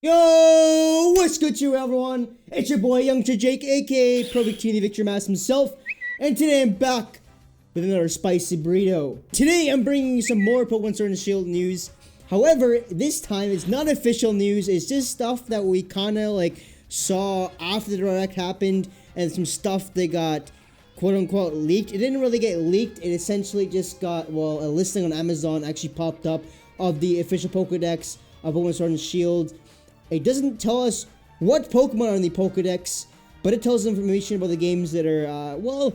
Yo, what's good to you, everyone? It's your boy Youngster Jake, aka Pro Victory, the Victor Mass himself, and today I'm back with another spicy burrito. Today I'm bringing you some more Pokémon Sword and Shield news. However, this time it's not official news, it's just stuff that we kinda saw after the direct happened, and some stuff that got quote-unquote leaked. It didn't really get leaked, it essentially just got, well, a listing on Amazon actually popped up of the official Pokédex of Pokémon Sword and Shield. It doesn't tell us what Pokemon are in the Pokedex, but it tells us information about the games that are, well,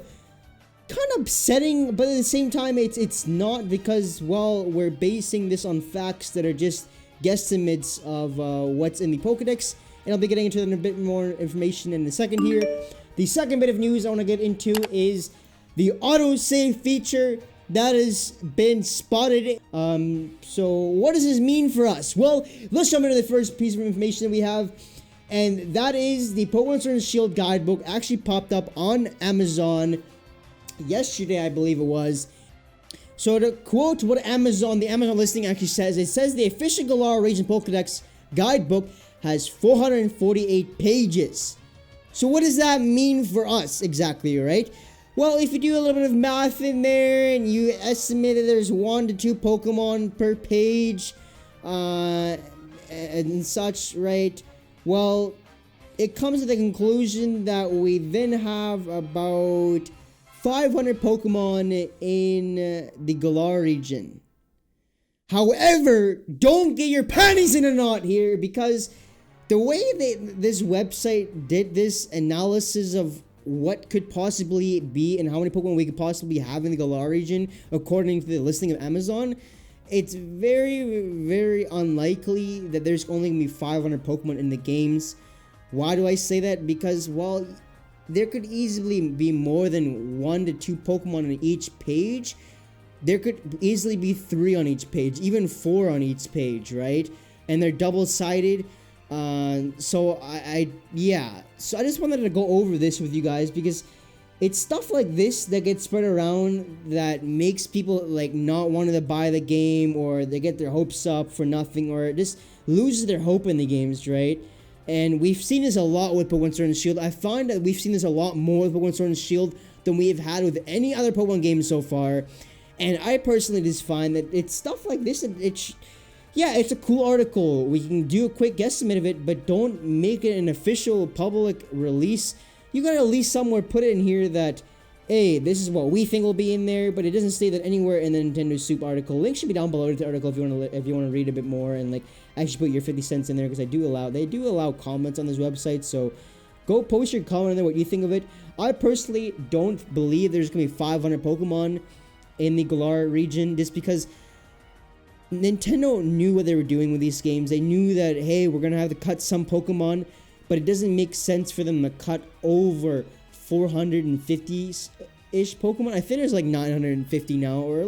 kind of upsetting, but at the same time, it's not, because, well, we're basing this on facts that are just guesstimates of what's in the Pokedex, and I'll be getting into a bit more information in a second here. The second bit of news I want to get into is the autosave feature that has been spotted. So what does this mean for us? Well, let's jump into the first piece of information that we have, and that is the Pokémon Sword and Shield guidebook actually popped up on Amazon yesterday, I believe it was. So to quote what the Amazon listing actually says, it says the official Galar Region Pokédex guidebook has 448 pages. So what does that mean for us exactly, right? Well, if you do a little bit of math in there and you estimate that there's 1 to 2 Pokemon per page and such, right? Well, it comes to the conclusion that we then have about 500 Pokemon in the Galar region. However, don't get your panties in a knot here, because the way this website did this analysis of what could possibly be and how many Pokemon we could possibly have in the Galar region, according to the listing of Amazon, it's very, very unlikely that there's only going to be 500 Pokemon in the games. Why do I say that? Because, well, there could easily be more than 1 to 2 Pokemon on each page. There could easily be 3 on each page, even 4 on each page, right? And they're double-sided. So I just wanted to go over this with you guys, because it's stuff like this that gets spread around that makes people not wanting to buy the game, or they get their hopes up for nothing, or just loses their hope in the games, right? And we've seen this a lot with Pokémon Sword and Shield. I find that we've seen this a lot more with Pokémon Sword and Shield than we have had with any other Pokemon game so far. And I personally just find that it's stuff like this, yeah, it's a cool article. We can do a quick guesstimate of it, but don't make it an official public release. You gotta at least somewhere put it in here that, hey, this is what we think will be in there, but it doesn't say that anywhere in the Nintendo Soup article. Link should be down below to the article if you want to read a bit more and actually put your 50 cents in there, because they do allow comments on this website. So go post your comment in there, what you think of it. I personally don't believe there's gonna be 500 Pokemon in the Galar region, just because Nintendo knew what they were doing with these games. They knew that, hey, we're gonna have to cut some Pokemon, but it doesn't make sense for them to cut over 450-ish Pokemon. I think there's 950 now, or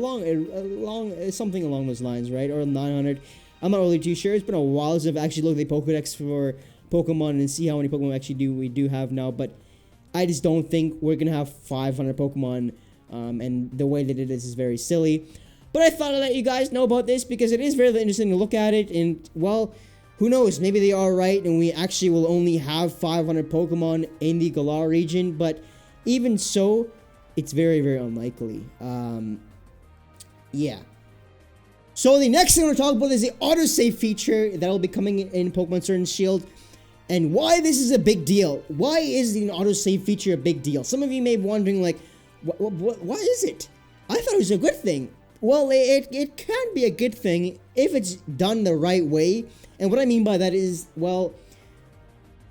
something along those lines, right? Or 900. I'm not really too sure. It's been a while since I've actually looked at the Pokedex for Pokemon and see how many Pokemon we do have now. But I just don't think we're gonna have 500 Pokemon, and the way they did this is very silly. But I thought I'd let you guys know about this, because it is very interesting to look at it, and, well, who knows, maybe they are right, and we actually will only have 500 Pokemon in the Galar region, but even so, it's very, very unlikely. Yeah. So the next thing we're talking about is the autosave feature that will be coming in Pokemon Sword and Shield, and why this is a big deal. Why is the autosave feature a big deal? Some of you may be wondering, why is it? I thought it was a good thing. Well, it can be a good thing if it's done the right way. And what I mean by that is, well,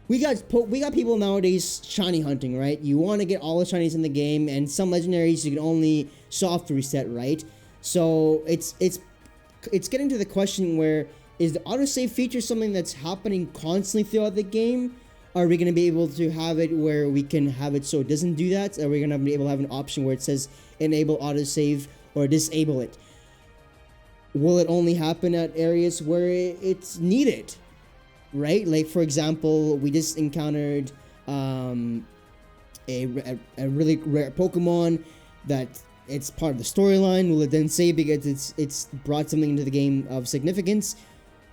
we got people nowadays shiny hunting, right? You want to get all the shinies in the game, and some legendaries you can only soft reset, right? So it's getting to the question where, is the autosave feature something that's happening constantly throughout the game? Are we going to be able to have it where we can have it so it doesn't do that? Are we going to be able to have an option where it says enable autosave or disable it? Will it only happen at areas where it's needed, right? Like, for example, we just encountered a really rare Pokemon that it's part of the storyline. Will it then say because it's brought something into the game of significance?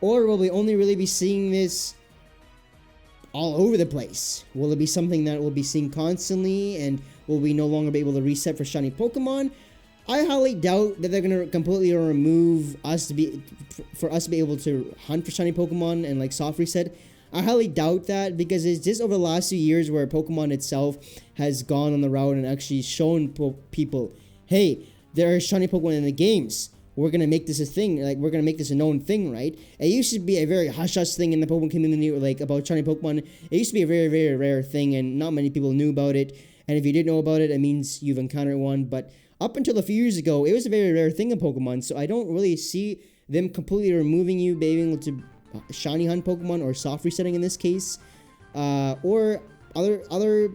Or will we only really be seeing this all over the place? Will it be something that we'll be seeing constantly, and will we no longer be able to reset for shiny Pokemon? I highly doubt that they're gonna completely remove us for us to be able to hunt for shiny Pokemon and like soft reset. I highly doubt that, because it's just over the last few years where Pokemon itself has gone on the route and actually shown people, hey, there are shiny Pokemon in the games. We're gonna make this a thing. Like, we're gonna make this a known thing, right? It used to be a very hush-hush thing in the Pokemon community, like about shiny Pokemon. It used to be a very, very rare thing, and not many people knew about it. And if you did know about it, it means you've encountered one. But up until a few years ago, it was a very rare thing in Pokemon. So I don't really see them completely removing you being able to shiny hunt Pokemon, or soft resetting in this case, or other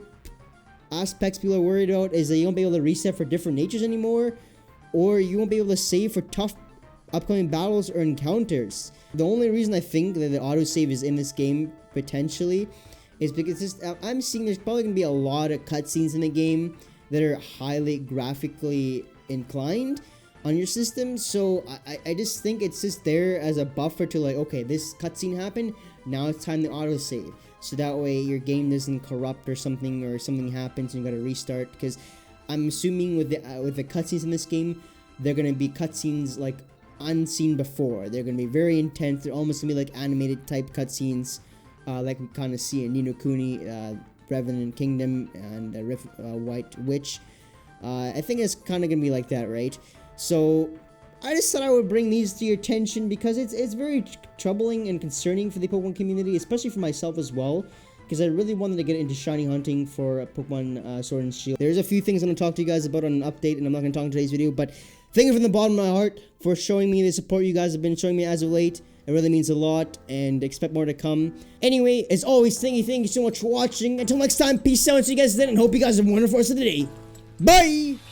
aspects people are worried about is that you won't be able to reset for different natures anymore, or you won't be able to save for tough upcoming battles or encounters. The only reason I think that the autosave is in this game potentially is because I'm seeing there's probably going to be a lot of cutscenes in the game that are highly graphically inclined on your system. So I just think it's just there as a buffer to like, okay, this cutscene happened, now it's time to autosave. So that way your game doesn't corrupt or something happens and you gotta restart. Because I'm assuming with the cutscenes in this game, they're gonna be cutscenes like unseen before. They're gonna be very intense. They're almost gonna be like animated type cutscenes, like we kind of see in Ni no Kuni, Revenant Kingdom, and White Witch. I think it's kind of gonna be like that, right? So I just thought I would bring these to your attention because it's very troubling and concerning for the Pokemon community, especially for myself as well, because I really wanted to get into shiny hunting for Pokemon Sword and Shield. There's a few things I'm going to talk to you guys about on an update, and I'm not going to talk in today's video, but thank you from the bottom of my heart for showing me the support you guys have been showing me as of late. It really means a lot, and expect more to come. Anyway, as always, thank you so much for watching. Until next time, peace out, see you guys then, and hope you guys have a wonderful rest of the day. Bye!